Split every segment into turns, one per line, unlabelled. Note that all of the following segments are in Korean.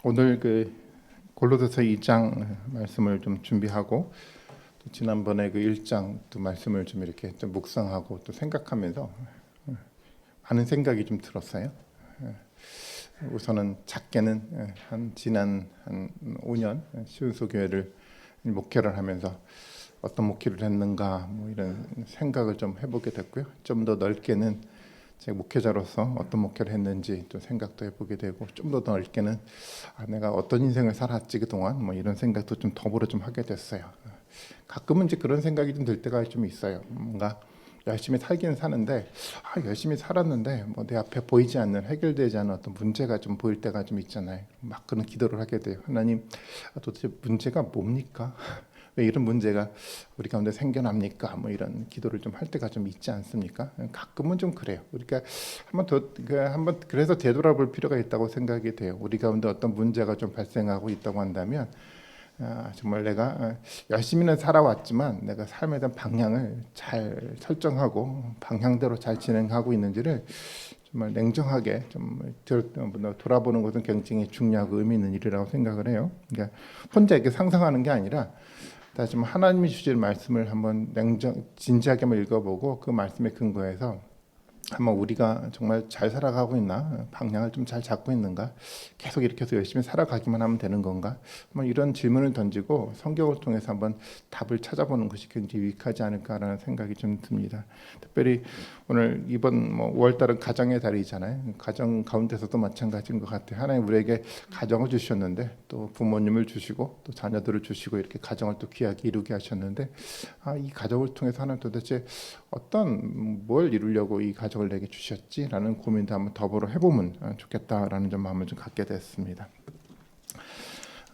오늘 골로새서 2장 말씀을 좀 준비하고 또 지난번에 1장 또 말씀을 좀 이렇게 좀 묵상하고 또 생각하면서 많은 생각이 좀 들었어요. 우선은 작게는 지난 한 5년 시운소 교회를 목회를 하면서 어떤 목회를 했는가 뭐 이런 생각을 좀 해보게 됐고요. 좀 더 넓게는 제가 목회자로서 어떤 목회를 했는지 또 생각도 해보게 되고, 좀 더 넓게는 내가 어떤 인생을 살았지 그동안 뭐 이런 생각도 좀 더불어 좀 하게 됐어요. 가끔은 이제 그런 생각이 좀 들 때가 좀 있어요. 뭔가 열심히 살기는 사는데 열심히 살았는데 뭐 내 앞에 보이지 않는, 해결되지 않은 어떤 문제가 좀 보일 때가 좀 있잖아요. 막 그런 기도를 하게 돼요. 하나님, 도대체 문제가 뭡니까? 왜 이런 문제가 우리 가운데 생겨납니까? 뭐 이런 기도를 좀 할 때가 좀 있지 않습니까? 가끔은 좀 그래요. 우리가 한번 그래서 되돌아볼 필요가 있다고 생각이 돼요. 우리 가운데 어떤 문제가 좀 발생하고 있다고 한다면 정말 내가 열심히는 살아왔지만 내가 삶에 대한 방향을 잘 설정하고 방향대로 잘 진행하고 있는지를 정말 냉정하게 좀 돌아보는 것은 굉장히 중요하고 의미 있는 일이라고 생각을 해요. 그러니까 혼자 이렇게 상상하는 게 아니라 다시 좀 하나님이 주실 말씀을 한번 진지하게 한번 읽어보고 그 말씀에 근거해서 한번 우리가 정말 잘 살아가고 있나, 방향을 좀 잘 잡고 있는가, 계속 이렇게 해서 열심히 살아가기만 하면 되는 건가, 뭐 이런 질문을 던지고 성경을 통해서 한번 답을 찾아보는 것이 굉장히 유익하지 않을까라는 생각이 좀 듭니다. 특별히 오늘 이번 5월달은 가정의 달이잖아요. 가정 가운데서도 마찬가지인 것 같아요. 하나님 우리에게 가정을 주셨는데 또 부모님을 주시고 또 자녀들을 주시고 이렇게 가정을 또 귀하게 이루게 하셨는데, 이 가정을 통해서 하나님 도대체 뭘 이루려고 이 가정을 내게 주셨지라는 고민도 한번 더불어 해보면 좋겠다라는 좀 마음을 좀 갖게 됐습니다.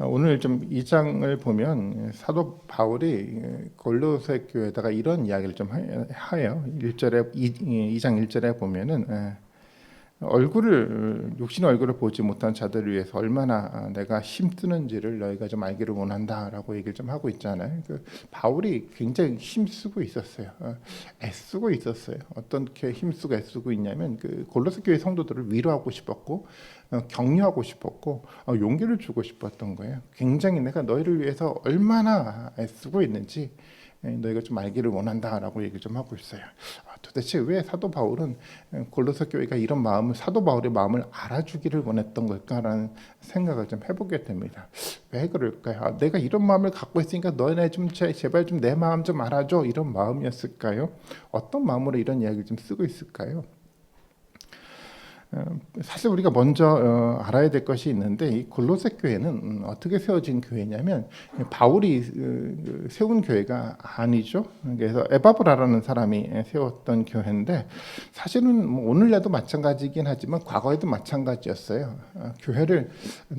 오늘 좀 2장을 보면 사도 바울이 골로새 교회에다가 이런 이야기를 좀 해요. 1절에 2장 1절에 보면은 육신의 얼굴을 보지 못한 자들을 위해서 얼마나 내가 힘쓰는지를 너희가 좀 알기를 원한다라고 얘기를 좀 하고 있잖아요. 바울이 굉장히 힘쓰고 있었어요. 애쓰고 있었어요. 어떻게 힘쓰고 애쓰고 있냐면 골로새 교회 성도들을 위로하고 싶었고, 격려하고 싶었고, 용기를 주고 싶었던 거예요. 굉장히 내가 너희를 위해서 얼마나 애쓰고 있는지 너희가 좀 알기를 원한다라고 얘기 좀 하고 있어요. 도대체 왜 사도 바울은 골로새 교회가 이런 마음을, 사도 바울의 마음을 알아주기를 원했던 걸까라는 생각을 좀 해보게 됩니다. 왜 그럴까요? 내가 이런 마음을 갖고 있으니까 너네 좀 제발 좀 내 마음 좀 알아줘, 이런 마음이었을까요? 어떤 마음으로 이런 이야기를 좀 쓰고 있을까요? 사실 우리가 먼저 알아야 될 것이 있는데, 이 골로새 교회는 어떻게 세워진 교회냐면 바울이 세운 교회가 아니죠. 그래서 에바브라라는 사람이 세웠던 교회인데, 사실은 오늘날도 마찬가지이긴 하지만 과거에도 마찬가지였어요. 교회를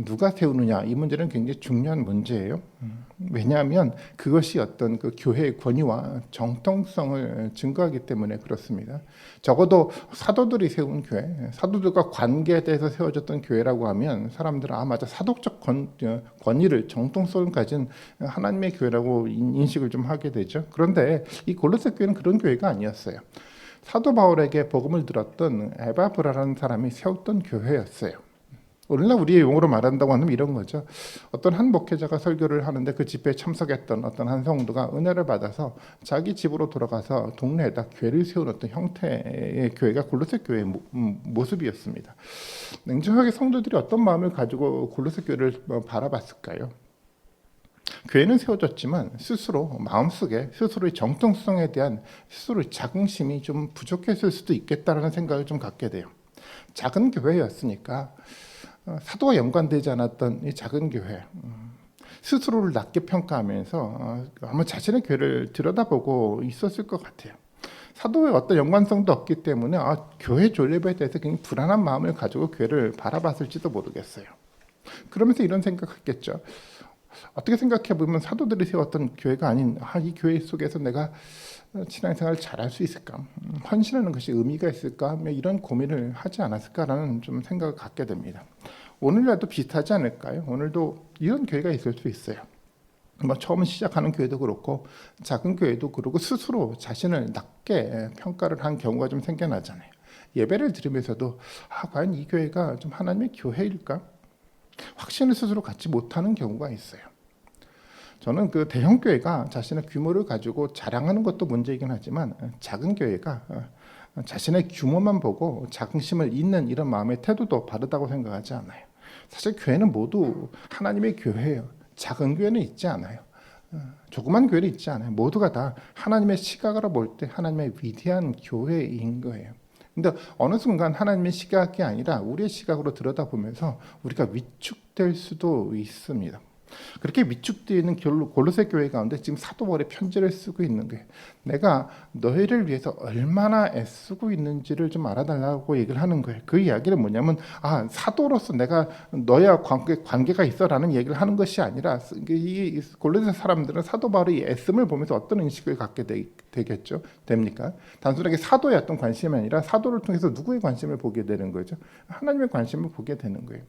누가 세우느냐, 이 문제는 굉장히 중요한 문제예요. 왜냐하면 그것이 어떤 교회의 권위와 정통성을 증거하기 때문에 그렇습니다. 적어도 사도들이 세운 교회, 사도들과 관계에 대해서 세워졌던 교회라고 하면 사람들은 맞아, 사도적 권위를, 정통성을 가진 하나님의 교회라고 인식을 좀 하게 되죠. 그런데 이 골로새 교회는 그런 교회가 아니었어요. 사도 바울에게 복음을 들었던 에바브라라는 사람이 세웠던 교회였어요. 오늘날 우리의 용어로 말한다고 하면 이런 거죠. 어떤 한 목회자가 설교를 하는데 그 집회에 참석했던 어떤 한 성도가 은혜를 받아서 자기 집으로 돌아가서 동네에다 교회를 세운 어떤 형태의 교회가 골로새 교회의 모습이었습니다. 냉정하게 성도들이 어떤 마음을 가지고 골로새 교회를 바라봤을까요? 교회는 세워졌지만 스스로 마음속에 스스로의 정통성에 대한 스스로의 자긍심이 좀 부족했을 수도 있겠다라는 생각을 좀 갖게 돼요. 작은 교회였으니까 사도와 연관되지 않았던 이 작은 교회, 스스로를 낮게 평가하면서 아마 자신의 교회를 들여다보고 있었을 것 같아요. 사도의 어떤 연관성도 없기 때문에 교회 존립에 대해서 굉장히 불안한 마음을 가지고 교회를 바라봤을지도 모르겠어요. 그러면서 이런 생각했겠죠. 어떻게 생각해 보면 사도들이 세웠던 교회가 아닌 이 교회 속에서 내가 신앙생활을 잘할 수 있을까, 헌신하는 것이 의미가 있을까, 이런 고민을 하지 않았을까라는 좀 생각을 갖게 됩니다. 오늘날도 비슷하지 않을까요? 오늘도 이런 교회가 있을 수 있어요. 처음 시작하는 교회도 그렇고 작은 교회도 그렇고 스스로 자신을 낮게 평가를 한 경우가 좀 생겨나잖아요. 예배를 드리면서도 과연 이 교회가 좀 하나님의 교회일까? 확신을 스스로 갖지 못하는 경우가 있어요. 저는 그 대형 교회가 자신의 규모를 가지고 자랑하는 것도 문제이긴 하지만 작은 교회가 자신의 규모만 보고 자긍심을 잇는 이런 마음의 태도도 바르다고 생각하지 않아요. 사실 교회는 모두 하나님의 교회예요. 작은 교회는 있지 않아요. 조그만 교회는 있지 않아요. 모두가 다 하나님의 시각으로 볼 때 하나님의 위대한 교회인 거예요. 근데 어느 순간 하나님의 시각이 아니라 우리의 시각으로 들여다보면서 우리가 위축될 수도 있습니다. 그렇게 위축되어 있는 골로새 교회 가운데 지금 사도 바울의 편지를 쓰고 있는 거예요. 내가 너희를 위해서 얼마나 애쓰고 있는지를 좀 알아달라고 얘기를 하는 거예요. 그 이야기는 뭐냐면 사도로서 내가 너와 관계가 있어라는 얘기를 하는 것이 아니라 이 골로새 사람들은 사도 바울의 애씀을 보면서 어떤 인식을 갖게 되겠죠? 됩니까? 단순하게 사도의 어떤 관심이 아니라 사도를 통해서 누구의 관심을 보게 되는 거죠? 하나님의 관심을 보게 되는 거예요.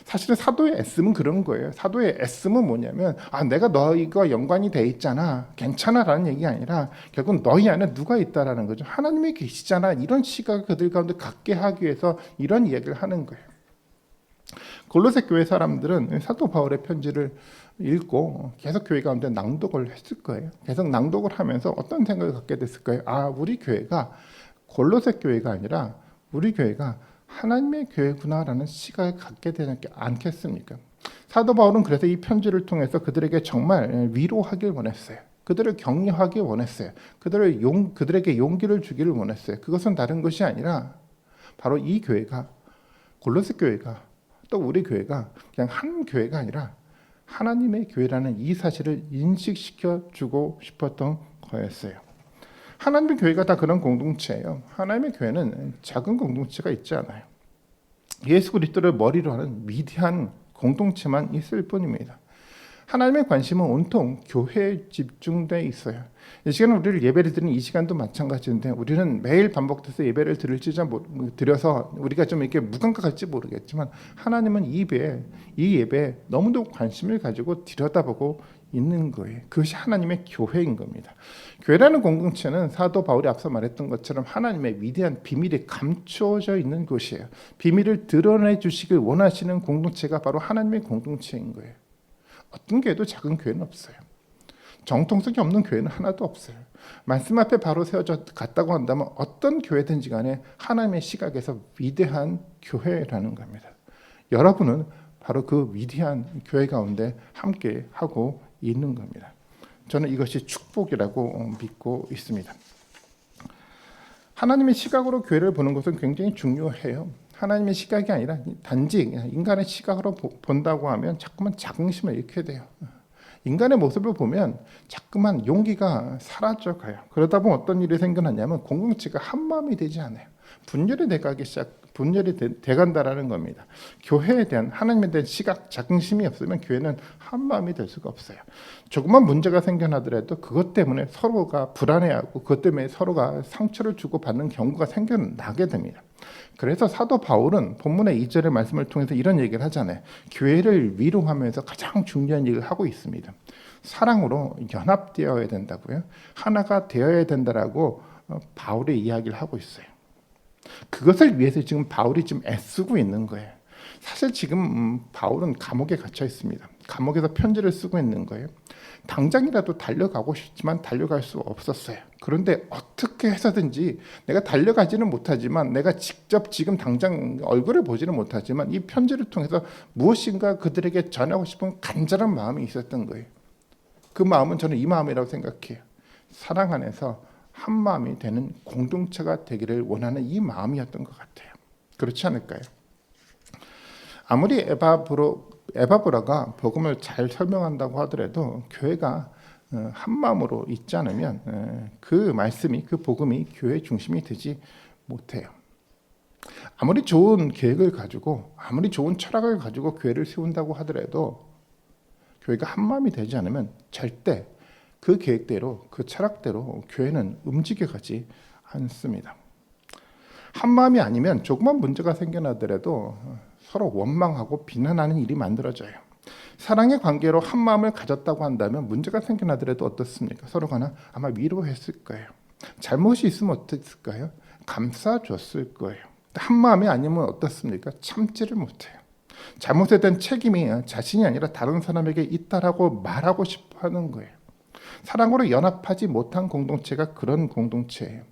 사실은 사도의 애씀은 그런 거예요. 사도의 애씀은 뭐냐면 내가 너희가 연관이 돼 있잖아, 괜찮아라는 얘기가 아니라 결국 너희 안에 누가 있다라는 거죠. 하나님이 계시잖아, 이런 시각을 그들 가운데 갖게 하기 위해서 이런 이야기를 하는 거예요. 골로새 교회 사람들은 사도 바울의 편지를 읽고 계속 교회 가운데 낭독을 했을 거예요. 계속 낭독을 하면서 어떤 생각을 갖게 됐을 거예요. 우리 교회가 골로새 교회가 아니라 우리 교회가 하나님의 교회구나라는 시각을 갖게 되지 않겠습니까? 사도 바울은 그래서 이 편지를 통해서 그들에게 정말 위로하길 원했어요. 그들을 격려하길 원했어요. 그들에게 용기를 주기를 원했어요. 그것은 다른 것이 아니라 바로 이 교회가, 골로새 교회가, 또 우리 교회가 그냥 한 교회가 아니라 하나님의 교회라는 이 사실을 인식시켜 주고 싶었던 거였어요. 하나님의 교회가 다 그런 공동체예요. 하나님의 교회는 작은 공동체가 있지 않아요. 예수 그리스도를 머리로 하는 위대한 공동체만 있을 뿐입니다. 하나님의 관심은 온통 교회에 집중되어 있어요. 이 시간은 우리를 예배를 드리는 이 시간도 마찬가지인데 우리는 매일 반복돼서 예배를 드려서 우리가 좀 이렇게 무감각할지 모르겠지만 하나님은 이 예배에 너무도 관심을 가지고 들여다보고 있는 거예요. 그것이 하나님의 교회인 겁니다. 교회라는 공동체는 사도 바울이 앞서 말했던 것처럼 하나님의 위대한 비밀이 감추어져 있는 곳이에요. 비밀을 드러내 주시길 원하시는 공동체가 바로 하나님의 공동체인 거예요. 어떤 교회도 작은 교회는 없어요. 정통성이 없는 교회는 하나도 없어요. 말씀 앞에 바로 세워져 갔다고 한다면 어떤 교회든지 간에 하나님의 시각에서 위대한 교회라는 겁니다. 여러분은 바로 그 위대한 교회 가운데 함께 하고 있는 겁니다. 저는 이것이 축복이라고 믿고 있습니다. 하나님의 시각으로 교회를 보는 것은 굉장히 중요해요. 하나님의 시각이 아니라 단지 인간의 시각으로 본다고 하면 자꾸만 자긍심을 잃게 돼요. 인간의 모습을 보면 자꾸만 용기가 사라져가요. 그러다 보면 어떤 일이 생겨나냐면 공동체가 한 마음이 되지 않아요. 분열이 돼간다라는 겁니다. 교회에 대한, 하나님에 대한 시각, 자긍심이 없으면 교회는 한 마음이 될 수가 없어요. 조금만 문제가 생겨나더라도 그것 때문에 서로가 불안해하고 그것 때문에 서로가 상처를 주고 받는 경우가 생겨나게 됩니다. 그래서 사도 바울은 본문의 2절의 말씀을 통해서 이런 얘기를 하잖아요. 교회를 위로하면서 가장 중요한 얘기를 하고 있습니다. 사랑으로 연합되어야 된다고요. 하나가 되어야 된다라고 바울이 이야기를 하고 있어요. 그것을 위해서 지금 바울이 지금 애쓰고 있는 거예요. 사실 지금 바울은 감옥에 갇혀 있습니다. 감옥에서 편지를 쓰고 있는 거예요. 당장이라도 달려가고 싶지만 달려갈 수 없었어요. 그런데 어떻게 해서든지 내가 달려가지는 못하지만 내가 직접 지금 당장 얼굴을 보지는 못하지만 이 편지를 통해서 무엇인가 그들에게 전하고 싶은 간절한 마음이 있었던 거예요. 그 마음은 저는 이 마음이라고 생각해요. 사랑 안에서 한 마음이 되는 공동체가 되기를 원하는 이 마음이었던 것 같아요. 그렇지 않을까요? 아무리 에바브라가 복음을 잘 설명한다고 하더라도 교회가 한 마음으로 있지 않으면 그 말씀이, 그 복음이 교회 중심이 되지 못해요. 아무리 좋은 계획을 가지고, 아무리 좋은 철학을 가지고 교회를 세운다고 하더라도 교회가 한 마음이 되지 않으면 절대 그 계획대로, 그 철학대로 교회는 움직여가지 않습니다. 한 마음이 아니면 조그만 문제가 생겨나더라도 서로 원망하고 비난하는 일이 만들어져요. 사랑의 관계로 한 마음을 가졌다고 한다면 문제가 생겨나더라도 어떻습니까? 서로가 아마 위로했을 거예요. 잘못이 있으면 어땠을까요? 감싸줬을 거예요. 한 마음이 아니면 어떻습니까? 참지를 못해요. 잘못에 대한 책임이 자신이 아니라 다른 사람에게 있다라고 말하고 싶어 하는 거예요. 사랑으로 연합하지 못한 공동체가 그런 공동체예요.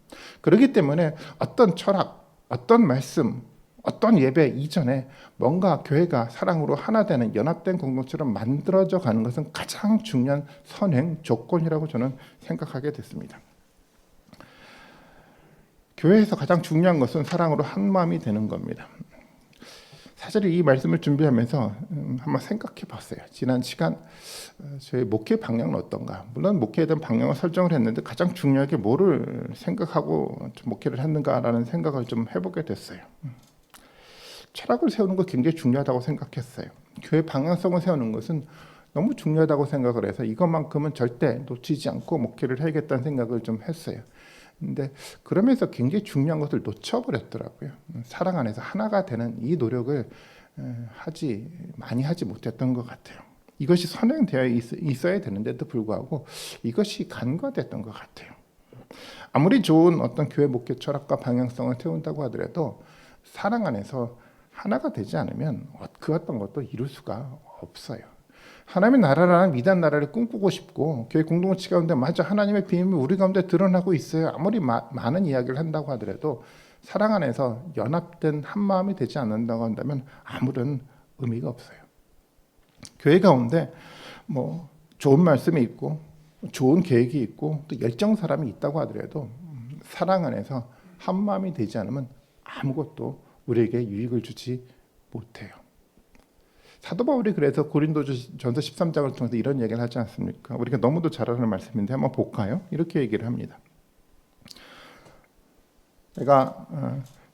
그렇기 때문에 어떤 철학, 어떤 말씀, 어떤 예배 이전에 뭔가 교회가 사랑으로 하나 되는 연합된 공동체로 만들어져 가는 것은 가장 중요한 선행 조건이라고 저는 생각하게 됐습니다. 교회에서 가장 중요한 것은 사랑으로 한 마음이 되는 겁니다. 사실 이 말씀을 준비하면서 한번 생각해 봤어요. 지난 시간 저희 목회 방향은 어떤가? 물론 목회에 대한 방향을 설정을 했는데 가장 중요하게 뭐를 생각하고 목회를 했는가라는 생각을 좀 해보게 됐어요. 철학을 세우는 거 굉장히 중요하다고 생각했어요. 교회 방향성을 세우는 것은 너무 중요하다고 생각을 해서 이것만큼은 절대 놓치지 않고 목회를 해야겠다는 생각을 좀 했어요. 근데 그러면서 굉장히 중요한 것을 놓쳐버렸더라고요. 사랑 안에서 하나가 되는 이 노력을 많이 하지 못했던 것 같아요. 이것이 선행되어 있어야 되는데도 불구하고 이것이 간과됐던 것 같아요. 아무리 좋은 어떤 교회 목회 철학과 방향성을 세운다고 하더라도 사랑 안에서 하나가 되지 않으면 그 어떤 것도 이룰 수가 없어요. 하나님의 나라라는 위대한 나라를 꿈꾸고 싶고 교회 공동체 가운데 맞아 하나님의 비밀이 우리 가운데 드러나고 있어요. 아무리 많은 이야기를 한다고 하더라도 사랑 안에서 연합된 한 마음이 되지 않는다고 한다면 아무런 의미가 없어요. 교회 가운데 뭐 좋은 말씀이 있고 좋은 계획이 있고 또 열정 사람이 있다고 하더라도 사랑 안에서 한 마음이 되지 않으면 아무것도 우리에게 유익을 주지 못해요. 사도 바울이 그래서 고린도전서 13장을 통해서 이런 얘기를 하지 않습니까? 우리가 너무도 잘 아는 말씀인데 한번 볼까요? 이렇게 얘기를 합니다. 내가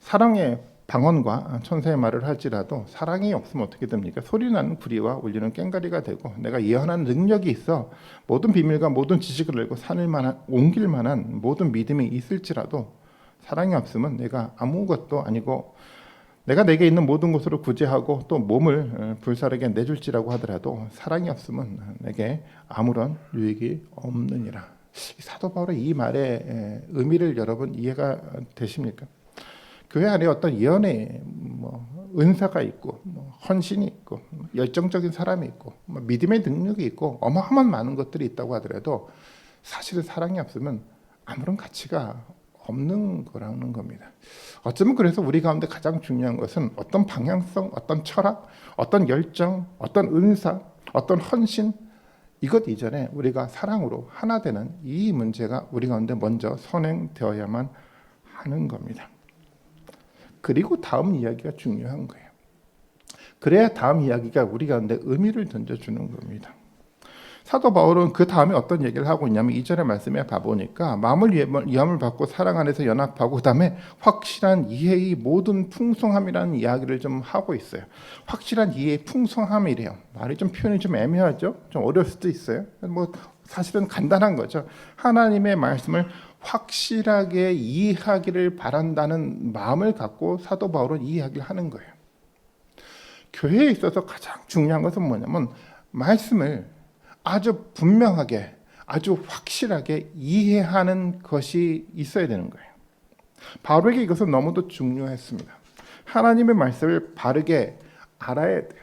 사랑의 방언과 천사의 말을 할지라도 사랑이 없으면 어떻게 됩니까? 소리나는 구리와 울리는 꽹과리가 되고 내가 예언하는 능력이 있어 모든 비밀과 모든 지식을 알고 옮길 만한 모든 믿음이 있을지라도 사랑이 없으면 내가 아무것도 아니고 내가 내게 있는 모든 것으로 구제하고 또 몸을 불사르게 내줄지라고 하더라도 사랑이 없으면 내게 아무런 유익이 없느니라. 사도 바울의 이 말의 의미를 여러분 이해가 되십니까? 교회 안에 어떤 예언의 은사가 있고 헌신이 있고 열정적인 사람이 있고 믿음의 능력이 있고 어마어마한 많은 것들이 있다고 하더라도 사실은 사랑이 없으면 아무런 가치가 없는 거라는 겁니다. 어쩌면 그래서 우리 가운데 가장 중요한 것은 어떤 방향성, 어떤 철학, 어떤 열정, 어떤 은사, 어떤 헌신 이것 이전에 우리가 사랑으로 하나 되는 이 문제가 우리 가운데 먼저 선행되어야만 하는 겁니다. 그리고 다음 이야기가 중요한 거예요. 그래야 다음 이야기가 우리 가운데 의미를 던져주는 겁니다. 사도 바울은 그 다음에 어떤 얘기를 하고 있냐면 2절의 말씀에 봐보니까 마음을 위함을 받고 사랑 안에서 연합하고 그 다음에 확실한 이해의 모든 풍성함이라는 이야기를 좀 하고 있어요. 확실한 이해의 풍성함이래요. 말이 좀 표현이 좀 애매하죠? 좀 어려울 수도 있어요. 사실은 간단한 거죠. 하나님의 말씀을 확실하게 이해하기를 바란다는 마음을 갖고 사도 바울은 이 이야기를 하는 거예요. 교회에 있어서 가장 중요한 것은 뭐냐면 말씀을 아주 분명하게 아주 확실하게 이해하는 것이 있어야 되는 거예요. 바울에게 이것은 너무도 중요했습니다. 하나님의 말씀을 바르게 알아야 돼요.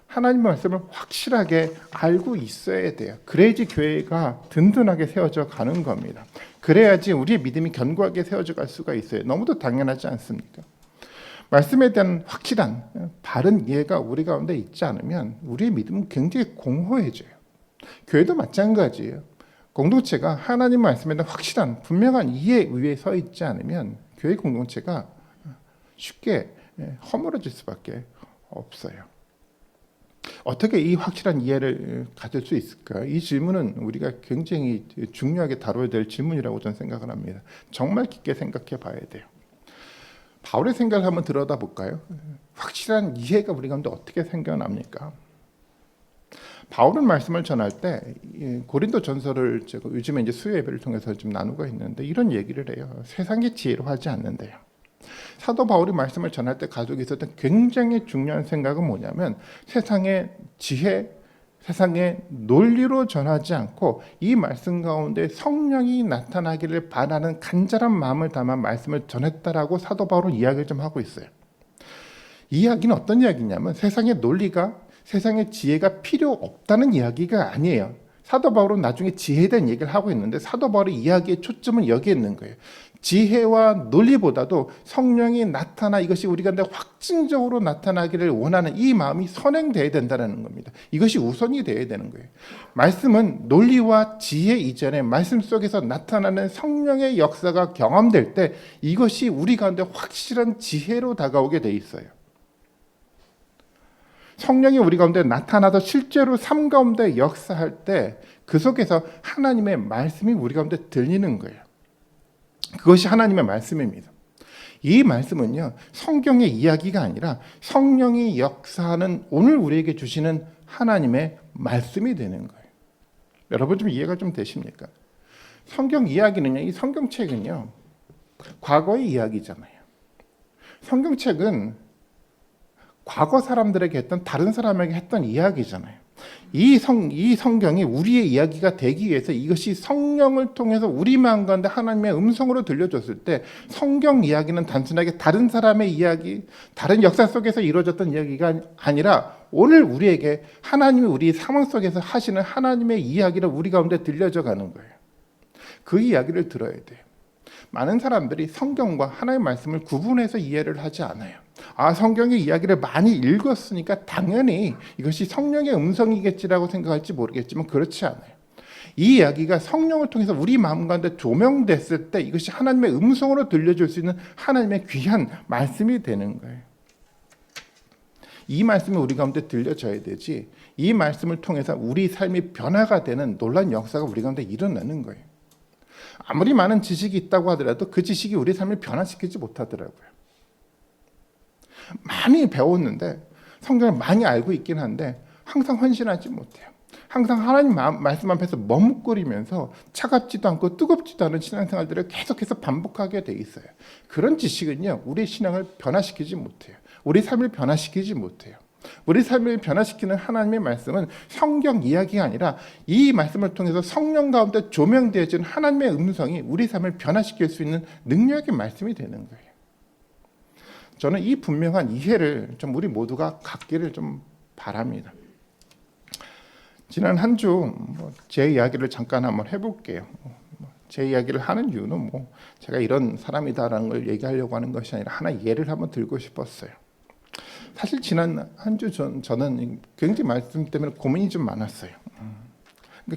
하나님의 말씀을 확실하게 알고 있어야 돼요. 그래야지 교회가 든든하게 세워져 가는 겁니다. 그래야지 우리의 믿음이 견고하게 세워져 갈 수가 있어요. 너무도 당연하지 않습니까? 말씀에 대한 확실한 바른 이해가 우리 가운데 있지 않으면 우리의 믿음은 굉장히 공허해져요. 교회도 마찬가지예요. 공동체가 하나님 말씀에 대한 확실한 분명한 이해 위에 서 있지 않으면 교회 공동체가 쉽게 허물어질 수밖에 없어요. 어떻게 이 확실한 이해를 가질 수 있을까? 이 질문은 우리가 굉장히 중요하게 다뤄야 될 질문이라고 저는 생각을 합니다. 정말 깊게 생각해 봐야 돼요. 바울의 생각을 한번 들여다볼까요? 확실한 이해가 우리 가운데 어떻게 생겨납니까? 바울은 말씀을 전할 때 고린도 전서를 제가 요즘에 이제 수요 예배를 통해서 좀 나누고 있는데 이런 얘기를 해요. 세상의 지혜로 하지 않는데요. 사도 바울이 말씀을 전할 때 가지고 있었던 굉장히 중요한 생각은 뭐냐면 세상의 지혜, 세상의 논리로 전하지 않고 이 말씀 가운데 성령이 나타나기를 바라는 간절한 마음을 담아 말씀을 전했다라고 사도 바울은 이야기를 좀 하고 있어요. 이 이야기는 어떤 이야기냐면 세상의 논리가, 세상의 지혜가 필요 없다는 이야기가 아니에요. 사도 바울은 나중에 지혜에 대한 얘기를 하고 있는데 사도 바울의 이야기의 초점은 여기에 있는 거예요. 지혜와 논리보다도 성령이 나타나 이것이 우리 가운데 확증적으로 나타나기를 원하는 이 마음이 선행되어야 된다는 겁니다. 이것이 우선이 되어야 되는 거예요. 말씀은 논리와 지혜 이전에 말씀 속에서 나타나는 성령의 역사가 경험될 때 이것이 우리 가운데 확실한 지혜로 다가오게 돼 있어요. 성령이 우리 가운데 나타나서 실제로 삶 가운데 역사할 때 그 속에서 하나님의 말씀이 우리 가운데 들리는 거예요. 그것이 하나님의 말씀입니다. 이 말씀은요, 성경의 이야기가 아니라 성령이 역사하는 오늘 우리에게 주시는 하나님의 말씀이 되는 거예요. 여러분 좀 이해가 좀 되십니까? 성경 이야기는요, 이 성경책은요, 과거의 이야기잖아요. 성경책은 과거 사람들에게 했던 다른 사람에게 했던 이야기잖아요. 이 성경이 우리의 이야기가 되기 위해서 이것이 성령을 통해서 우리 마음 가운데 하나님의 음성으로 들려줬을 때 성경 이야기는 단순하게 다른 사람의 이야기, 다른 역사 속에서 이루어졌던 이야기가 아니라 오늘 우리에게 하나님이 우리 상황 속에서 하시는 하나님의 이야기를 우리 가운데 들려져 가는 거예요. 그 이야기를 들어야 돼요. 많은 사람들이 성경과 하나님의 말씀을 구분해서 이해를 하지 않아요. 성경의 이야기를 많이 읽었으니까 당연히 이것이 성령의 음성이겠지라고 생각할지 모르겠지만 그렇지 않아요. 이 이야기가 성령을 통해서 우리 마음 가운데 조명됐을 때 이것이 하나님의 음성으로 들려줄 수 있는 하나님의 귀한 말씀이 되는 거예요. 이 말씀이 우리 가운데 들려져야 되지, 이 말씀을 통해서 우리 삶이 변화가 되는 놀라운 역사가 우리 가운데 일어나는 거예요. 아무리 많은 지식이 있다고 하더라도 그 지식이 우리 삶을 변화시키지 못하더라고요. 많이 배웠는데 성경을 많이 알고 있긴 한데 항상 헌신하지 못해요. 항상 하나님 말씀 앞에서 머뭇거리면서 차갑지도 않고 뜨겁지도 않은 신앙생활들을 계속해서 반복하게 돼 있어요. 그런 지식은요, 우리 신앙을 변화시키지 못해요. 우리 삶을 변화시키지 못해요. 우리 삶을 변화시키는 하나님의 말씀은 성경 이야기가 아니라 이 말씀을 통해서 성령 가운데 조명되어진 하나님의 음성이 우리 삶을 변화시킬 수 있는 능력의 말씀이 되는 거예요. 저는 이 분명한 이해를 좀 우리 모두가 갖기를 좀 바랍니다. 지난 한 주 제 이야기를 잠깐 한번 해볼게요. 제 이야기를 하는 이유는 제가 이런 사람이다라는 걸 얘기하려고 하는 것이 아니라 하나 예를 한번 들고 싶었어요. 사실 지난 한 주 저는 굉장히 말씀 때문에 고민이 좀 많았어요.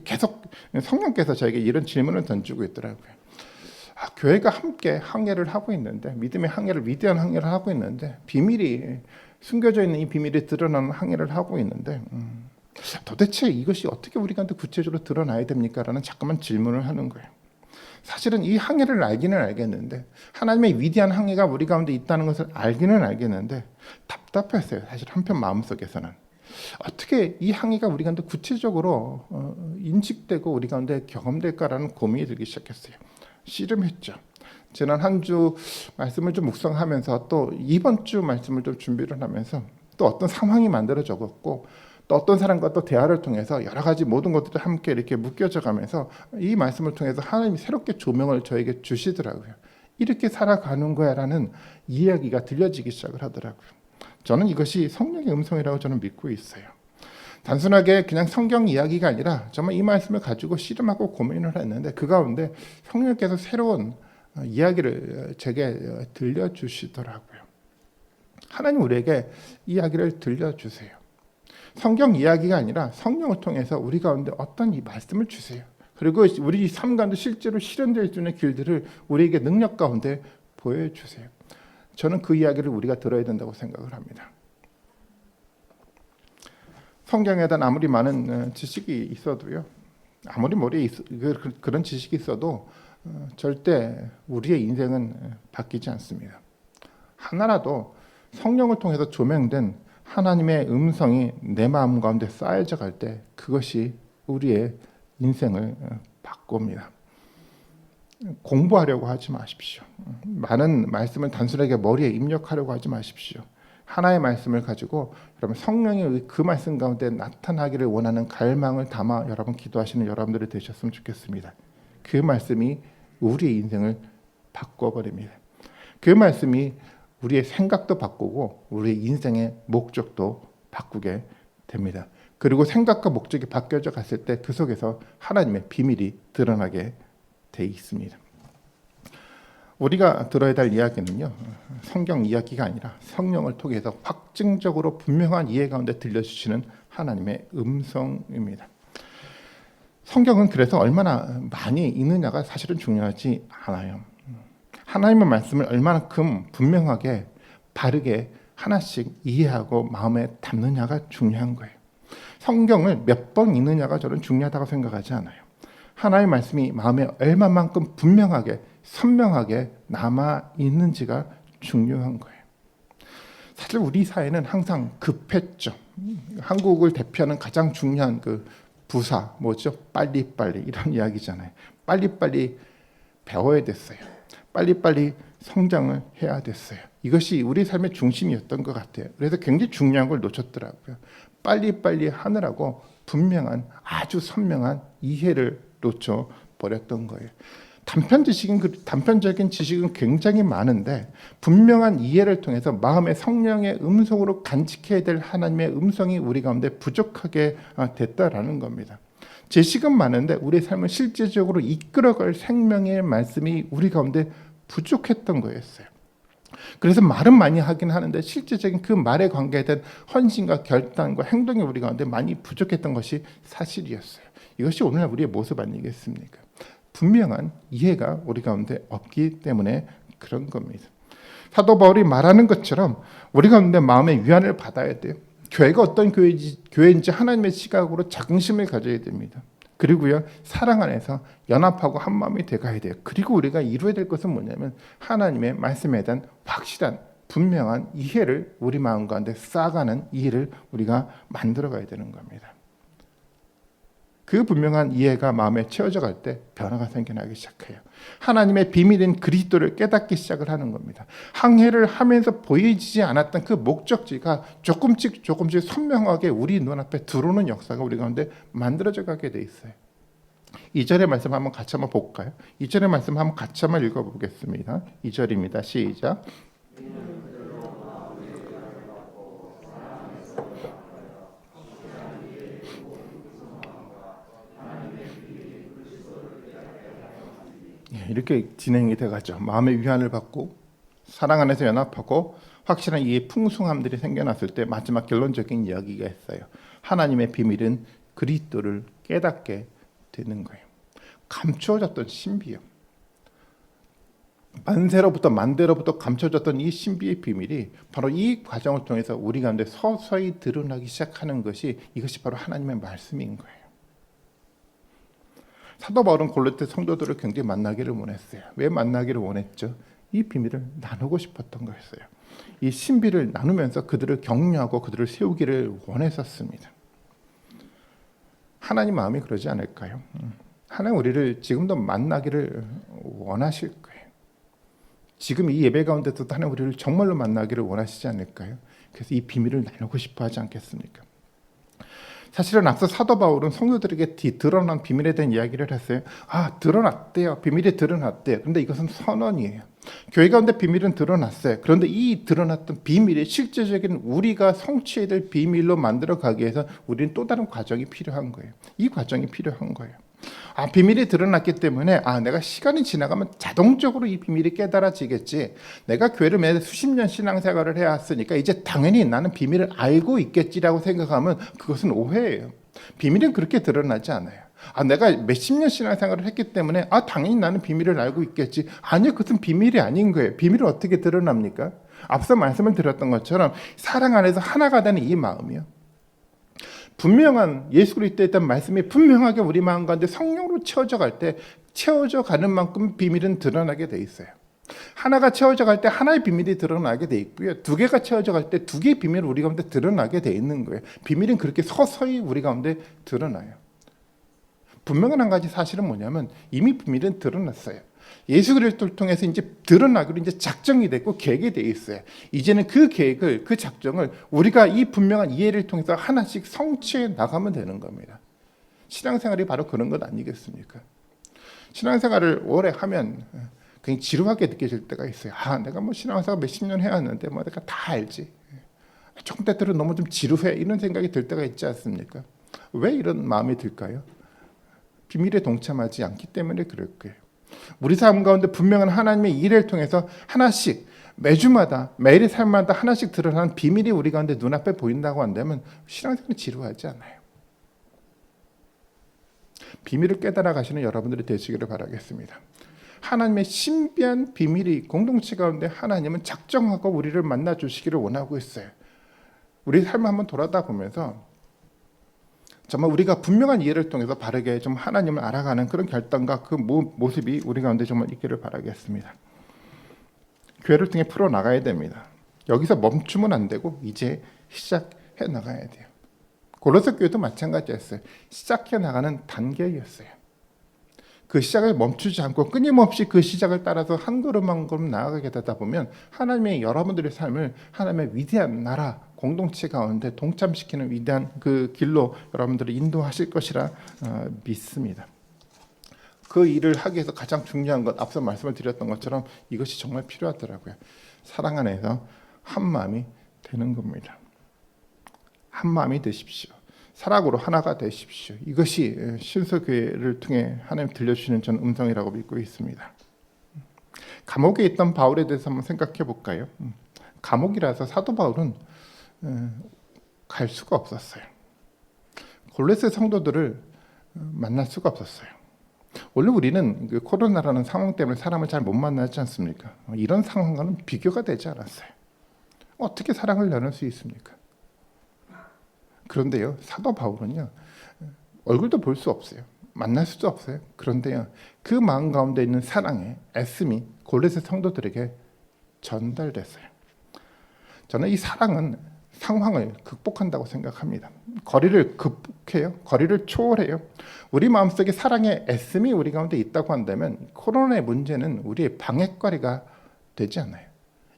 계속 성령께서 저에게 이런 질문을 던지고 있더라고요. 교회가 함께 항해를 하고 있는데, 믿음의 항해를, 위대한 항해를 하고 있는데, 비밀이 숨겨져 있는 이 비밀이 드러나는 항해를 하고 있는데, 도대체 이것이 어떻게 우리한테 구체적으로 드러나야 됩니까? 라는 자꾸만 질문을 하는 거예요. 사실은 이 항해를 알기는 알겠는데, 하나님의 위대한 항해가 우리 가운데 있다는 것을 알기는 알겠는데 답답했어요. 사실 한편 마음속에서는 어떻게 이 항해가 우리 가운데 구체적으로 인식되고 우리 가운데 경험될까라는 고민이 들기 시작했어요. 씨름했죠. 지난 한 주 말씀을 좀 묵상하면서 또 이번 주 말씀을 좀 준비를 하면서 또 어떤 상황이 만들어졌고 또 어떤 사람과 또 대화를 통해서 여러 가지 모든 것들이 함께 이렇게 묶여져 가면서 이 말씀을 통해서 하나님이 새롭게 조명을 저에게 주시더라고요. 이렇게 살아가는 거야라는 이야기가 들려지기 시작을 하더라고요. 저는 이것이 성령의 음성이라고 저는 믿고 있어요. 단순하게 그냥 성경 이야기가 아니라 정말 이 말씀을 가지고 씨름하고 고민을 했는데 그 가운데 성령께서 새로운 이야기를 제게 들려주시더라고요. 하나님 우리에게 이야기를 들려주세요. 성경 이야기가 아니라 성령을 통해서 우리 가운데 어떤 이 말씀을 주세요. 그리고 우리 삶 가운데 실제로 실현될 수 있는 길들을 우리에게 능력 가운데 보여주세요. 저는 그 이야기를 우리가 들어야 된다고 생각을 합니다. 성경에 대한 아무리 많은 지식이 있어도요, 아무리 머리에 그런 지식이 있어도 절대 우리의 인생은 바뀌지 않습니다. 하나라도 성령을 통해서 조명된 하나님의 음성이 내 마음 가운데 쌓여져 갈 때 그것이 우리의 인생을 바꿉니다. 공부하려고 하지 마십시오. 많은 말씀을 단순하게 머리에 입력하려고 하지 마십시오. 하나의 말씀을 가지고 여러분 성령이 그 말씀 가운데 나타나기를 원하는 갈망을 담아 여러분 기도하시는 여러분들이 되셨으면 좋겠습니다. 그 말씀이 우리의 인생을 바꿔버립니다. 그 말씀이 우리의 생각도 바꾸고 우리의 인생의 목적도 바꾸게 됩니다. 그리고 생각과 목적이 바뀌어져 갔을 때 그 속에서 하나님의 비밀이 드러나게 돼 있습니다. 우리가 들어야 될 이야기는요, 성경 이야기가 아니라 성령을 통해서 확증적으로 분명한 이해 가운데 들려주시는 하나님의 음성입니다. 성경은 그래서 얼마나 많이 읽느냐가 사실은 중요하지 않아요. 하나님의 말씀을 얼마만큼 분명하게 바르게 하나씩 이해하고 마음에 담느냐가 중요한 거예요. 성경을 몇 번 읽느냐가 저는 중요하다고 생각하지 않아요. 하나님의 말씀이 마음에 얼마만큼 분명하게 선명하게 남아 있는지가 중요한 거예요. 사실 우리 사회는 항상 급했죠. 한국을 대표하는 가장 중요한 그 부사 뭐죠? 빨리빨리 이런 이야기잖아요. 빨리빨리 배워야 됐어요. 빨리빨리 성장을 해야 됐어요. 이것이 우리 삶의 중심이었던 것 같아요. 그래서 굉장히 중요한 걸 놓쳤더라고요. 빨리빨리 하느라고 분명한 아주 선명한 이해를 놓쳐버렸던 거예요. 단편적인 지식은 굉장히 많은데 분명한 이해를 통해서 마음의 성령의 음성으로 간직해야 될 하나님의 음성이 우리 가운데 부족하게 됐다라는 겁니다. 지식은 많은데 우리의 삶을 실제적으로 이끌어갈 생명의 말씀이 우리 가운데 부족했던 거였어요. 그래서 말은 많이 하긴 하는데 실제적인 그 말에 관계된 헌신과 결단과 행동이 우리 가운데 많이 부족했던 것이 사실이었어요. 이것이 오늘날 우리의 모습 아니겠습니까? 분명한 이해가 우리 가운데 없기 때문에 그런 겁니다. 사도 바울이 말하는 것처럼 우리 가운데 마음의 위안을 받아야 돼요. 교회가 어떤 교회인지 하나님의 시각으로 자긍심을 가져야 됩니다. 그리고요, 사랑 안에서 연합하고 한 마음이 돼가야 돼요. 그리고 우리가 이루어야 될 것은 뭐냐면 하나님의 말씀에 대한 확실한 분명한 이해를 우리 마음 가운데 쌓아가는 이해를 우리가 만들어가야 되는 겁니다. 그 분명한 이해가 마음에 채워져 갈 때 변화가 생겨나기 시작해요. 하나님의 비밀인 그리스도를 깨닫기 시작을 하는 겁니다. 항해를 하면서 보이지 않았던 그 목적지가 조금씩 선명하게 우리 눈앞에 들어오는 역사가 우리 가운데 만들어져 가게 돼 있어요. 2절의 말씀 한번 같이 한번 볼까요? 2절의 말씀 한번 같이 한번 읽어보겠습니다. 2절입니다. 시작. 이렇게 진행이 돼가죠. 마음의 위안을 받고 사랑 안에서 연합하고 확실한 이 풍성함들이 생겨났을 때 마지막 결론적인 이야기가 있어요. 하나님의 비밀은 그리스도를 깨닫게 되는 거예요. 감추어졌던 신비요. 만대로부터 감춰졌던 이 신비의 비밀이 바로 이 과정을 통해서 우리 가운데 서서히 드러나기 시작하는 이것이 바로 하나님의 말씀인 거예요. 사도 바울은 골로새 성도들을 굉장히 만나기를 원했어요. 왜 만나기를 원했죠? 이 비밀을 나누고 싶었던 거였어요. 이 신비를 나누면서 그들을 격려하고 그들을 세우기를 원했었습니다. 하나님 마음이 그러지 않을까요? 하나님 우리를 지금도 만나기를 원하실 거예요. 지금 이 예배 가운데도 하나님 우리를 정말로 만나기를 원하시지 않을까요? 그래서 이 비밀을 나누고 싶어 하지 않겠습니까? 사실은 앞서 사도 바울은 성도들에게 드러난 비밀에 대한 이야기를 했어요. 드러났대요. 비밀이 드러났대요. 그런데 이것은 선언이에요. 교회 가운데 비밀은 드러났어요. 그런데 이 드러났던 비밀이 실제적인 우리가 성취해야 될 비밀로 만들어가기 위해서 우리는 또 다른 과정이 필요한 거예요. 이 과정이 필요한 거예요. 비밀이 드러났기 때문에 내가 시간이 지나가면 자동적으로 이 비밀이 깨달아지겠지. 내가 교회를 매일 수십 년 신앙생활을 해왔으니까 이제 당연히 나는 비밀을 알고 있겠지라고 생각하면 그것은 오해예요. 비밀은 그렇게 드러나지 않아요. 내가 몇십 년 신앙생활을 했기 때문에 당연히 나는 비밀을 알고 있겠지. 아니요, 그것은 비밀이 아닌 거예요. 비밀은 어떻게 드러납니까? 앞서 말씀을 드렸던 것처럼 사랑 안에서 하나가 되는 이 마음이요. 분명한 예수 그리스도에 대한 말씀이 분명하게 우리 마음 가운데 성령으로 채워져 갈 때 채워져 가는 만큼 비밀은 드러나게 돼 있어요. 하나가 채워져 갈 때 하나의 비밀이 드러나게 돼 있고요. 두 개가 채워져 갈 때 두 개의 비밀이 우리 가운데 드러나게 돼 있는 거예요. 비밀은 그렇게 서서히 우리 가운데 드러나요. 분명한 한 가지 사실은 뭐냐면 이미 비밀은 드러났어요. 예수 그리스도를 통해서 이제 드러나기로 이제 작정이 됐고 계획이 돼 있어요. 이제는 그 계획을, 그 작정을 우리가 이 분명한 이해를 통해서 하나씩 성취해 나가면 되는 겁니다. 신앙생활이 바로 그런 것 아니겠습니까? 신앙생활을 오래 하면 굉장히 지루하게 느껴질 때가 있어요. 내가 뭐 신앙생활 몇십 년 해왔는데 뭐 내가 다 알지. 조금 때때로 너무 좀 지루해 이런 생각이 들 때가 있지 않습니까? 왜 이런 마음이 들까요? 비밀에 동참하지 않기 때문에 그럴 거예요. 우리 삶 가운데 분명한 하나님의 일을 통해서 하나씩 매주마다 매일의 삶마다 하나씩 드러나는 비밀이 우리 가운데 눈앞에 보인다고 한다면 신앙생활은 지루하지 않아요. 비밀을 깨달아 가시는 여러분들이 되시기를 바라겠습니다. 하나님의 신비한 비밀이 공동체 가운데 하나님은 작정하고 우리를 만나 주시기를 원하고 있어요. 우리 삶을 한번 돌아다 보면서 정말 우리가 분명한 이해를 통해서 바르게 좀 하나님을 알아가는 그런 결단과 그 모습이 우리 가운데 정말 있기를 바라겠습니다. 교회를 통해 풀어나가야 됩니다. 여기서 멈추면 안 되고 이제 시작해 나가야 돼요. 고로새 교회도 마찬가지였어요. 시작해 나가는 단계였어요. 그 시작을 멈추지 않고 끊임없이 그 시작을 따라서 한 걸음 한 걸음 나아가게 되다 보면 하나님의 여러분들의 삶을 하나님의 위대한 나라 공동체 가운데 동참시키는 위대한 그 길로 여러분들을 인도하실 것이라 믿습니다. 그 일을 하기 위해서 가장 중요한 것, 앞서 말씀을 드렸던 것처럼 이것이 정말 필요하더라고요. 사랑 안에서 한 마음이 되는 겁니다. 한 마음이 되십시오. 사랑으로 하나가 되십시오. 이것이 신서교회를 통해 하나님 들려주시는 전 음성이라고 믿고 있습니다. 감옥에 있던 바울에 대해서 한번 생각해 볼까요? 감옥이라서 사도 바울은 갈 수가 없었어요. 골로새 성도들을 만날 수가 없었어요. 원래 우리는 그 코로나라는 상황 때문에 사람을 잘 못 만나지 않습니까? 이런 상황과는 비교가 되지 않았어요. 어떻게 사랑을 나눌 수 있습니까? 그런데요, 사도 바울은요, 얼굴도 볼 수 없어요. 만날 수도 없어요. 그런데요, 그 마음 가운데 있는 사랑의 애씀이 골로새 성도들에게 전달됐어요. 저는 이 사랑은 상황을 극복한다고 생각합니다. 거리를 극복해요. 거리를 초월해요. 우리 마음속에 사랑의 애씀이 우리 가운데 있다고 한다면 코로나의 문제는 우리의 방해거리가 되지 않아요.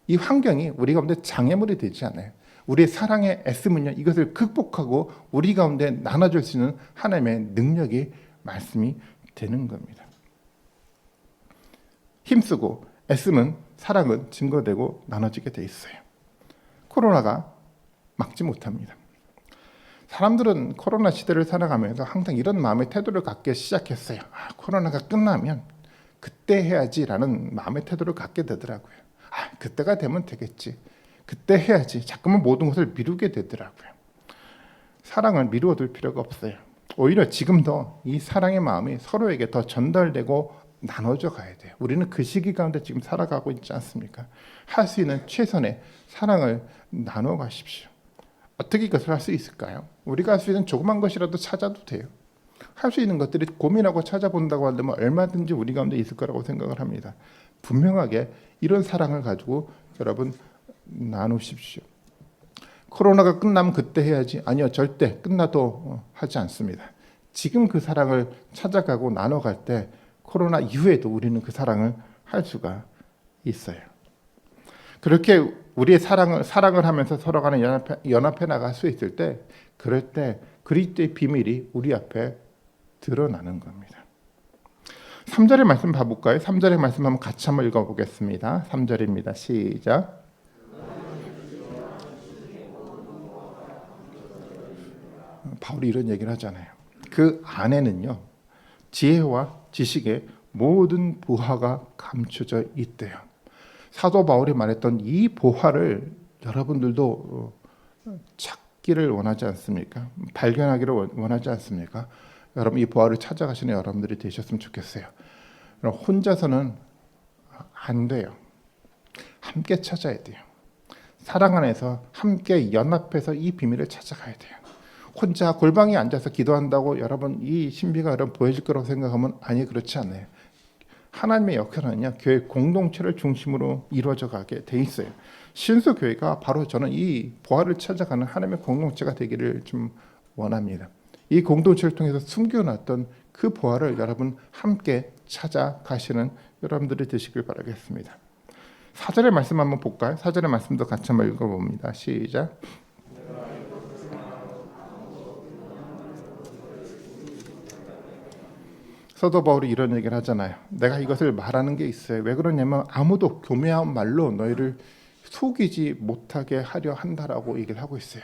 이 환경이 우리 가운데 장애물이 되지 않아요. 우리의 사랑의 애씀은요, 이것을 극복하고 우리 가운데 나눠줄 수 있는 하나님의 능력이 말씀이 되는 겁니다. 힘쓰고 애쓰면 사랑은 증거되고 나눠지게 돼 있어요. 코로나가 막지 못합니다. 사람들은 코로나 시대를 살아가면서 항상 이런 마음의 태도를 갖기 시작했어요. 코로나가 끝나면 그때 해야지라는 마음의 태도를 갖게 되더라고요. 그때가 되면 되겠지. 그때 해야지. 자꾸만 모든 것을 미루게 되더라고요. 사랑을 미루어 둘 필요가 없어요. 오히려 지금 더 이 사랑의 마음이 서로에게 더 전달되고 나눠져 가야 돼요. 우리는 그 시기 가운데 지금 살아가고 있지 않습니까? 할 수 있는 최선의 사랑을 나눠 가십시오. 어떻게 이것을 할 수 있을까요? 우리가 할 수 있는 조그만 것이라도 찾아도 돼요. 할 수 있는 것들이 고민하고 찾아본다고 한다면 얼마든지 우리 가운데 있을 거라고 생각을 합니다. 분명하게 이런 사랑을 가지고 여러분 나누십시오. 코로나가 끝나면 그때 해야지. 아니요, 절대 끝나도 하지 않습니다. 지금 그 사랑을 찾아가고 나눠갈 때 코로나 이후에도 우리는 그 사랑을 할 수가 있어요. 그렇게 우리의 사랑을 하면서 서로 간에 연합해 나갈 수 있을 때, 그럴 때 그리스도의 비밀이 우리 앞에 드러나는 겁니다. 3절의 말씀 봐볼까요? 3절의 말씀 한번 같이 한번 읽어보겠습니다. 3절입니다. 시작. 바울이 이런 얘기를 하잖아요. 그 안에는요, 지혜와 지식의 모든 보화가 감춰져 있대요. 사도 바울이 말했던 이 보화를 여러분들도 찾기를 원하지 않습니까? 발견하기를 원하지 않습니까? 여러분 이 보화를 찾아가시는 여러분들이 되셨으면 좋겠어요. 혼자서는 안 돼요. 함께 찾아야 돼요. 사랑 안에서 함께 연합해서 이 비밀을 찾아가야 돼요. 혼자 골방에 앉아서 기도한다고 여러분 이 신비가 여러분 보여질 거라고 생각하면 아니, 그렇지 않아요. 하나님의 역할은요, 교회 공동체를 중심으로 이루어져 가게 돼 있어요. 신수교회가 바로 저는 이 보화를 찾아가는 하나님의 공동체가 되기를 좀 원합니다. 이 공동체를 통해서 숨겨놨던 그 보화를 여러분 함께 찾아가시는 여러분들이 되시길 바라겠습니다. 4절의 말씀 한번 볼까요? 4절의 말씀도 같이 한번 읽어봅니다. 시작. 사도 바울이 이런 얘기를 하잖아요. 내가 이것을 말하는 게 있어요. 왜 그러냐면 아무도 교묘한 말로 너희를 속이지 못하게 하려 한다라고 얘기를 하고 있어요.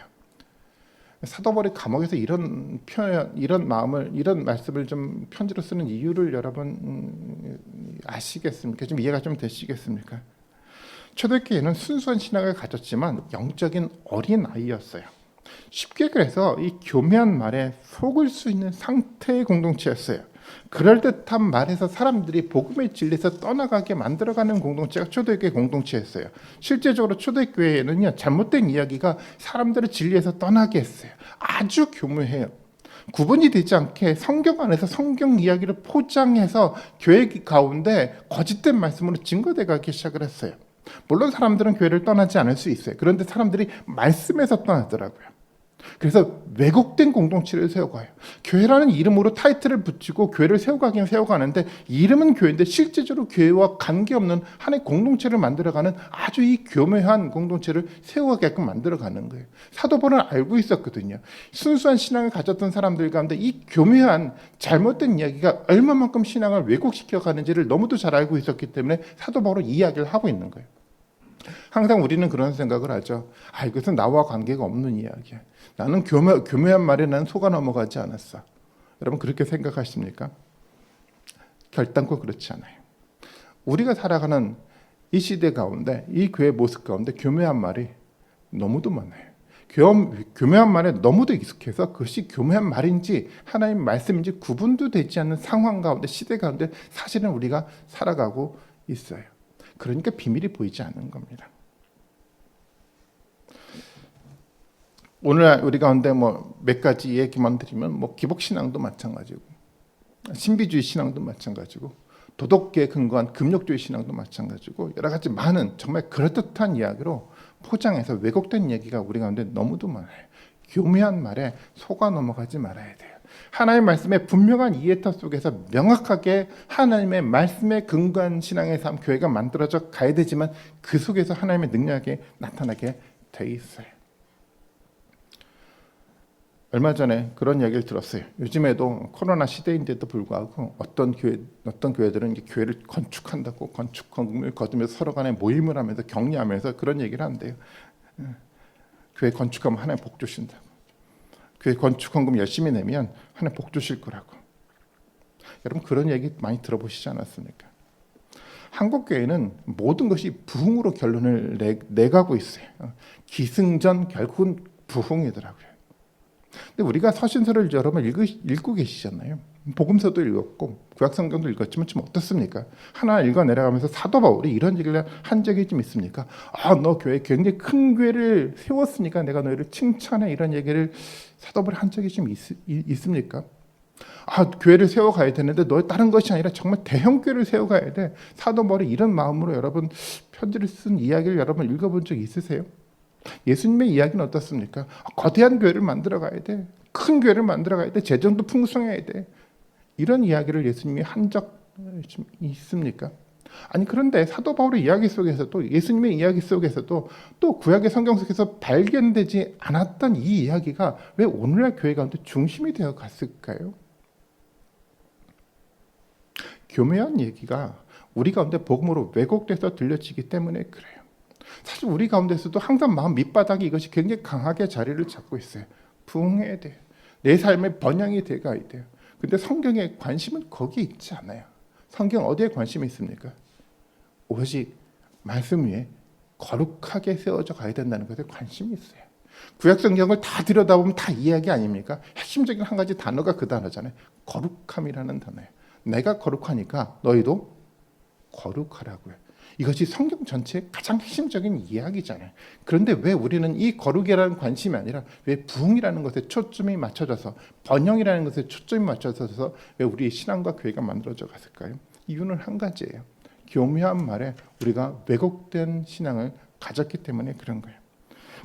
사도 바울이 감옥에서 이런 표현, 이런 마음을, 이런 말씀을 좀 편지로 쓰는 이유를 여러분 아시겠습니까? 좀 이해가 좀 되시겠습니까? 초대교회는 순수한 신앙을 가졌지만 영적인 어린 아이였어요. 쉽게 그래서 이 교묘한 말에 속을 수 있는 상태의 공동체였어요. 그럴듯한 말에서 사람들이 복음의 진리에서 떠나가게 만들어가는 공동체가 초대교회 공동체였어요. 실제적으로 초대교회에는요, 잘못된 이야기가 사람들을 진리에서 떠나게 했어요. 아주 교묘해요. 구분이 되지 않게 성경 안에서 성경 이야기를 포장해서 교회 가운데 거짓된 말씀으로 증거돼 가기 시작을 했어요. 물론 사람들은 교회를 떠나지 않을 수 있어요. 그런데 사람들이 말씀에서 떠나더라고요. 그래서 왜곡된 공동체를 세워가요. 교회라는 이름으로 타이틀을 붙이고 교회를 세워가긴 세워가는데 이름은 교회인데 실제적으로 교회와 관계없는 하나의 공동체를 만들어가는 아주 이 교묘한 공동체를 세워가게끔 만들어가는 거예요. 사도 바울은 알고 있었거든요. 순수한 신앙을 가졌던 사람들 가운데 이 교묘한 잘못된 이야기가 얼마만큼 신앙을 왜곡시켜가는지를 너무도 잘 알고 있었기 때문에 사도 바울은 이야기를 하고 있는 거예요. 항상 우리는 그런 생각을 하죠. 이것은 나와 관계가 없는 이야기야. 나는 교묘한 말에 난 속아 넘어가지 않았어. 여러분 그렇게 생각하십니까? 결단코 그렇지 않아요. 우리가 살아가는 이 시대 가운데, 이 교회 모습 가운데 교묘한 말이 너무도 많아요. 교묘한 말에 너무도 익숙해서 그것이 교묘한 말인지 하나님 말씀인지 구분도 되지 않는 상황 가운데, 시대 가운데 사실은 우리가 살아가고 있어요. 그러니까 비밀이 보이지 않는 겁니다. 오늘 우리 가운데 몇 가지 얘기만 드리면 기복신앙도 마찬가지고, 신비주의 신앙도 마찬가지고, 도덕계에 근거한 금욕주의 신앙도 마찬가지고, 여러 가지 많은 정말 그럴듯한 이야기로 포장해서 왜곡된 얘기가 우리 가운데 너무도 많아요. 교묘한 말에 속아 넘어가지 말아야 돼요. 하나님의 말씀의 분명한 이해터 속에서 명확하게 하나님의 말씀에 근거한 신앙의 삶, 교회가 만들어져 가야 되지만 그 속에서 하나님의 능력이 나타나게 돼 있어요. 얼마 전에 그런 얘기를 들었어요. 요즘에도 코로나 시대인데도 불구하고 어떤 교회들은 이제 교회를 건축한다고 건축헌금을 거두면서 서로 간에 모임을 하면서 격려하면서 그런 얘기를 한대요. 교회 건축하면 하나님 복 주신다고. 교회 건축헌금 열심히 내면 하나님 복 주실 거라고. 여러분 그런 얘기 많이 들어보시지 않았습니까? 한국 교회는 모든 것이 부흥으로 결론을 내가고 있어요. 기승전 결국은 부흥이더라고요. 근데 우리가 서신서를 여러분 읽고 계시잖아요. 복음서도 읽었고 구약성경도 읽었지만 좀 어떻습니까? 하나 읽어 내려가면서 사도 바울이 이런 얘기를 한 적이 좀 있습니까? 너 교회 굉장히 큰 교회를 세웠으니까 내가 너희를 칭찬해, 이런 얘기를 사도 바울이 한 적이 좀 있습니까? 교회를 세워가야 되는데 너 다른 것이 아니라 정말 대형 교회를 세워가야 돼. 사도 바울이 이런 마음으로 여러분 편지를 쓴 이야기를 여러분 읽어본 적 있으세요? 예수님의 이야기는 어떻습니까? 거대한 교회를 만들어 가야 돼. 큰 교회를 만들어 가야 돼. 재정도 풍성해야 돼. 이런 이야기를 예수님이 한 적 좀 있습니까? 아니 그런데 사도 바울의 이야기 속에서도, 예수님의 이야기 속에서도, 또 구약의 성경 속에서 발견되지 않았던 이 이야기가 왜 오늘날 교회 가운데 중심이 되어 갔을까요? 교묘한 얘기가 우리 가운데 복음으로 왜곡돼서 들려지기 때문에 그래요. 사실 우리 가운데서도 항상 마음 밑바닥이 이것이 굉장히 강하게 자리를 잡고 있어요. 부흥해야 돼요. 내 삶의 번영이 돼가야 돼요. 근데 성경의 관심은 거기에 있지 않아요. 성경 어디에 관심이 있습니까? 오직 말씀 위에 거룩하게 세워져 가야 된다는 것에 관심이 있어요. 구약 성경을 다 들여다보면 다 이야기 아닙니까? 핵심적인 한 가지 단어가 그 단어잖아요. 거룩함이라는 단어예요. 내가 거룩하니까 너희도 거룩하라고요. 이것이 성경 전체의 가장 핵심적인 이야기잖아요. 그런데 왜 우리는 이 거룩이라는 관심이 아니라 왜 부흥이라는 것에 초점이 맞춰져서, 번영이라는 것에 초점이 맞춰져서 왜 우리의 신앙과 교회가 만들어져 갔을까요? 이유는 한 가지예요. 교묘한 말에 우리가 왜곡된 신앙을 가졌기 때문에 그런 거예요.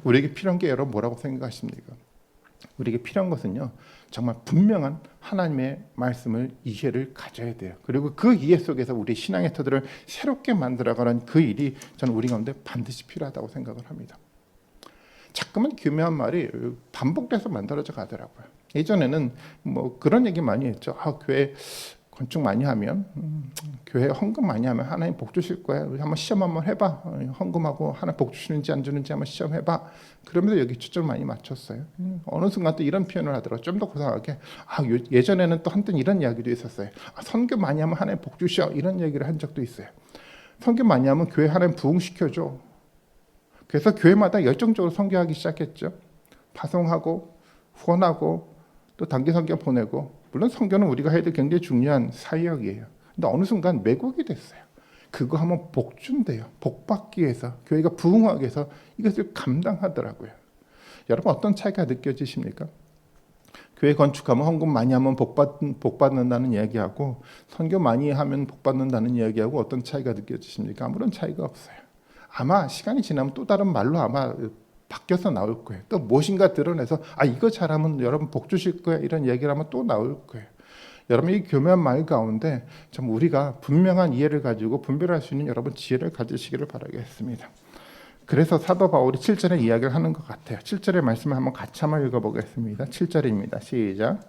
우리에게 필요한 게 여러분 뭐라고 생각하십니까? 우리에게 필요한 것은요, 정말 분명한 하나님의 말씀을 이해를 가져야 돼요. 그리고 그 이해 속에서 우리 신앙의 터들을 새롭게 만들어가는 그 일이 저는 우리 가운데 반드시 필요하다고 생각을 합니다. 자꾸만 교묘한 말이 반복돼서 만들어져 가더라고요. 예전에는 그런 얘기 많이 했죠. 교회 건축 많이 하면 교회 헌금 많이 하면 하나님 복 주실 거야. 우리 한번 시험 한번 해봐. 헌금하고 하나 복 주시는지 안 주는지 한번 시험해봐. 그러면서 여기 초점 많이 맞췄어요. 어느 순간 또 이런 표현을 하더라고요. 좀 더 고상하게 예전에는 또 한때 이런 이야기도 있었어요. 선교 많이 하면 하나님 복 주셔. 이런 얘기를 한 적도 있어요. 선교 많이 하면 교회 하나님 부흥시켜줘. 그래서 교회마다 열정적으로 선교하기 시작했죠. 파송하고 후원하고 또 단기 선교 보내고, 물론 선교는 우리가 해야 될 굉장히 중요한 사역이에요. 근데 어느 순간 매국이 됐어요. 그거 하면 복 준대요. 복 받기 위해서, 교회가 부흥하기 위해서 이것을 감당하더라고요. 여러분 어떤 차이가 느껴지십니까? 교회 건축하면 헌금 많이 하면 복 받는다는 이야기하고 선교 많이 하면 복 받는다는 이야기하고 어떤 차이가 느껴지십니까? 아무런 차이가 없어요. 아마 시간이 지나면 또 다른 말로 아마 바뀌어서 나올 거예요. 또 무엇인가 드러내서 이거 잘하면 여러분 복 주실 거야, 이런 얘기를 하면 또 나올 거예요. 여러분 이 교묘한 말 가운데 참 우리가 분명한 이해를 가지고 분별할 수 있는 여러분 지혜를 가지시기를 바라겠습니다. 그래서 사도 바울이 7절에 이야기를 하는 것 같아요. 7절의 말씀을 한번 같이 한번 읽어보겠습니다. 7절입니다. 시작.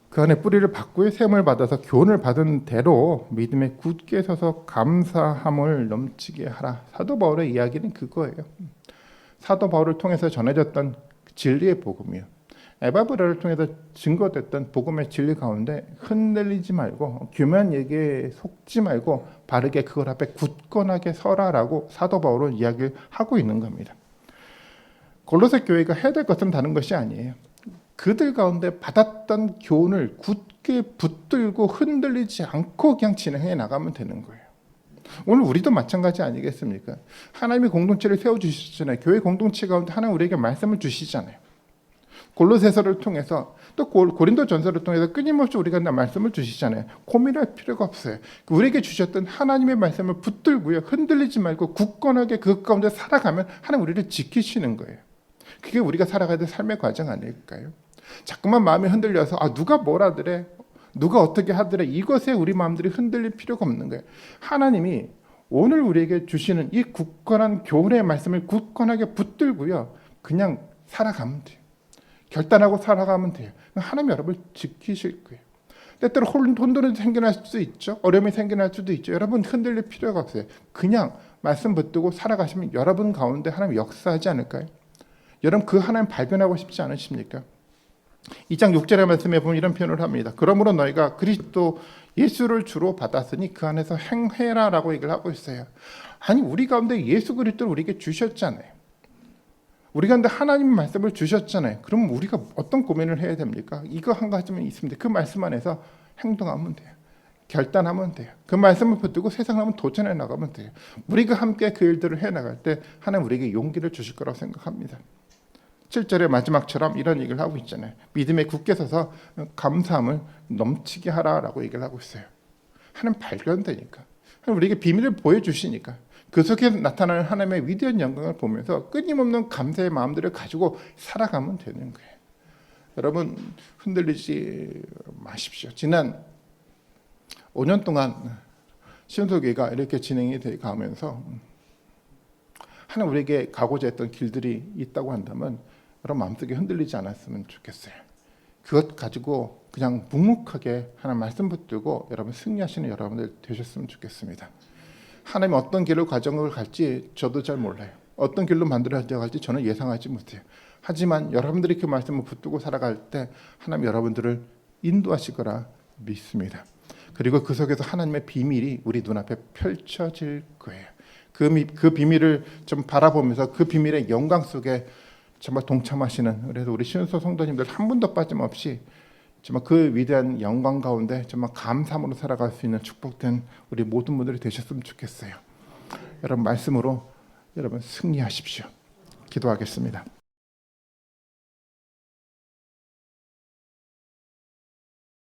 그 안에 뿌리를 바꾸의 세움을 받아서 교훈을 받은 대로 믿음에 굳게 서서 감사함을 넘치게 하라. 사도 바울의 이야기는 그거예요. 사도 바울을 통해서 전해졌던 진리의 복음이요, 에바브라를 통해서 증거됐던 복음의 진리 가운데 흔들리지 말고 교묘한 얘기에 속지 말고 바르게 그걸 앞에 굳건하게 서라라고 사도 바울은 이야기를 하고 있는 겁니다. 골로새 교회가 해야 될 것은 다른 것이 아니에요. 그들 가운데 받았던 교훈을 굳게 붙들고 흔들리지 않고 그냥 진행해 나가면 되는 거예요. 오늘 우리도 마찬가지 아니겠습니까? 하나님이 공동체를 세워주시잖아요. 교회 공동체 가운데 하나님 우리에게 말씀을 주시잖아요. 골로새서를 통해서 또 고린도전서를 통해서 끊임없이 우리가 말씀을 주시잖아요. 고민할 필요가 없어요. 우리에게 주셨던 하나님의 말씀을 붙들고요, 흔들리지 말고 굳건하게 그 가운데 살아가면 하나님 우리를 지키시는 거예요. 그게 우리가 살아가야 될 삶의 과정 아닐까요? 자꾸만 마음이 흔들려서 누가 뭐라 하더래, 누가 어떻게 하더래, 이것에 우리 마음들이 흔들릴 필요가 없는 거예요. 하나님이 오늘 우리에게 주시는 이 굳건한 교훈의 말씀을 굳건하게 붙들고요, 그냥 살아가면 돼요. 결단하고 살아가면 돼요. 하나님 여러분을 지키실 거예요. 때때로 혼돈이 생겨날 수도 있죠. 어려움이 생겨날 수도 있죠. 여러분 흔들릴 필요가 없어요. 그냥 말씀 붙들고 살아가시면 여러분 가운데 하나님 역사하지 않을까요? 여러분 그 하나님 발견하고 싶지 않으십니까? 2장 6절의 말씀에 보면 이런 표현을 합니다. 그러므로 너희가 그리스도 예수를 주로 받았으니 그 안에서 행해라라고 얘기를 하고 있어요. 아니 우리 가운데 예수 그리스도를 우리에게 주셨잖아요. 우리 가운데 하나님 말씀을 주셨잖아요. 그럼 우리가 어떤 고민을 해야 됩니까? 이거 한 가지만 있습니다. 그 말씀 안에서 행동하면 돼요. 결단하면 돼요. 그 말씀을 붙들고 세상을 한번 도전해 나가면 돼요. 우리가 함께 그 일들을 해 나갈 때 하나님 우리에게 용기를 주실 거라고 생각합니다. 7절의 마지막처럼 이런 얘기를 하고 있잖아요. 믿음에 굳게 서서 감사함을 넘치게 하라라고 얘기를 하고 있어요. 하나님 발견되니까, 하나님 우리에게 비밀을 보여주시니까 그 속에 나타나는 하나님의 위대한 영광을 보면서 끊임없는 감사의 마음들을 가지고 살아가면 되는 거예요. 여러분 흔들리지 마십시오. 지난 5년 동안 시온소교회가 이렇게 진행이 돼 가면서 하나님 우리에게 가고자 했던 길들이 있다고 한다면 여러분 마음속에 흔들리지 않았으면 좋겠어요. 그것 가지고 그냥 묵묵하게 하나님 말씀 붙들고 여러분 승리하시는 여러분들 되셨으면 좋겠습니다. 하나님이 어떤 길로 과정을 갈지 저도 잘 몰라요. 어떤 길로 만들어져 갈지 저는 예상하지 못해요. 하지만 여러분들이 그 말씀을 붙들고 살아갈 때 하나님 여러분들을 인도하실 거라 믿습니다. 그리고 그 속에서 하나님의 비밀이 우리 눈앞에 펼쳐질 거예요. 그 비밀을 좀 바라보면서 그 비밀의 영광 속에 정말 동참하시는, 그래서 우리 신소 성도님들 한 분도 빠짐없이 정말 그 위대한 영광 가운데 정말 감사함으로 살아갈 수 있는 축복된 우리 모든 분들이 되셨으면 좋겠어요. 여러분 말씀으로 여러분 승리하십시오. 기도하겠습니다.